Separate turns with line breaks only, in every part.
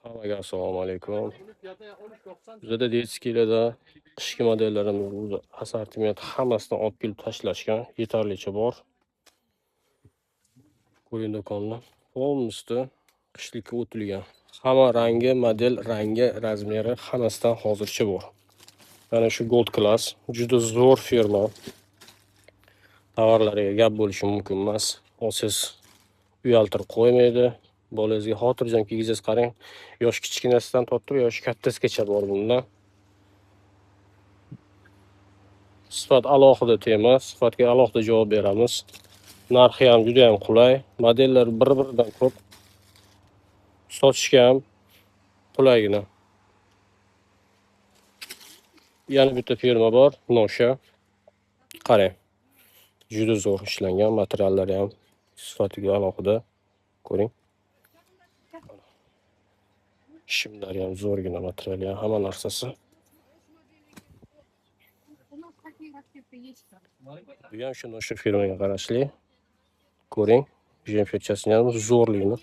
Hammaga assalomu alaykum. Bizda Detskiylarda qishki modellarimiz assortiment hammasidan olib kelib tashlashgan, yetarlicha bor. Ko'ring do'konni. Polностью qishlikka o'tilgan. Hamma rangi, model, rangi, razmeri hammasidan hozircha bor. Mana shu Gold Class juda zo'r firma. Tovarlariga gap bo'lishi mumkin emas. Olsangiz uyaltirib qo'ymaydi. Bolangizga xotirjam kiygizasiz, qarang. Yosh kichkinasidan tortib yosh kattasigacha bor bunda. Sifat alohida tema, sifatga alohida javob beramiz. Narxi ham juda ham qulay. Modellar bir-biridan ko'p. Sotishga ham qulaygina. Yana bitta firma bor, Nosha. Qarang. Juda zo'r ishlangan, materiallari ham sifatiga alohida. Ko'ring. Shimlari ham zo'rgina material, hamma narsasi. Bu ham shu Nosha firmaga qarashli. Ko'ring, jemshotchasini ham zo'rligini.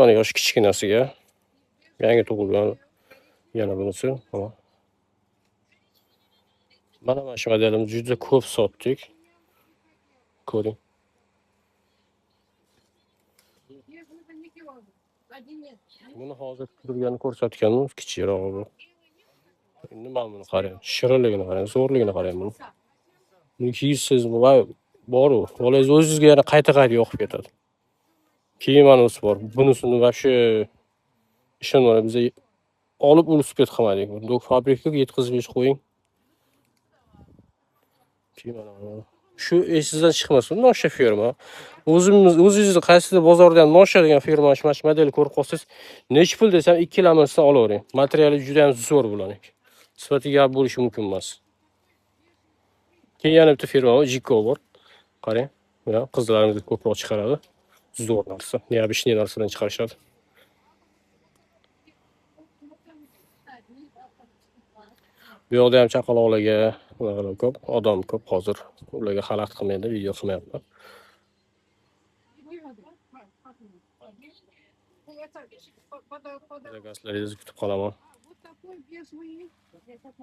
Mana yosh kichkinasiga yangi tug'ilgan yana bunisi. Mana shu modelimiz juda ko'p sotdik. Ko'ring. Buni hozir turganini ko'rsatganmiz, kichikroq bu. Endi mana buni qarang, shirinligini qarang, zo'rligini qarang buni. Buni kiysangiz bor u. Bolangiz o'zingizga yana qayta-qayta yoqib ketadi. Keyin mana bunisi bor. Bunisini vobshe ishonmang, biz olib velosiped qilmadik. Buni fabrikaga yetkazib qo'ying. Keyin mana shu esingizdan chiqmasin, Nosha firma. O'zingizni qaysidir bozordan Nosha degan firma model ko'rib qolsangiz, nech pul desam ikkilanmasdan olavering. Materiali juda ham zo'r bularning. Sifatiga gap bo'lishi mumkin emas. Keyin yana bitta firma bor, Jiko bor. Qarang, mana qizlarimiz ko'proq chiqaradi. Zo'r narsa. Neobычный narsadan chiqarishadi. Bu yoqda ham chaqaloqlarga ko'p, odam ko'p hozir. Ularga xalaqit qilmaydi, video qilmayapman. Zakazlaringizni kutib qolaman.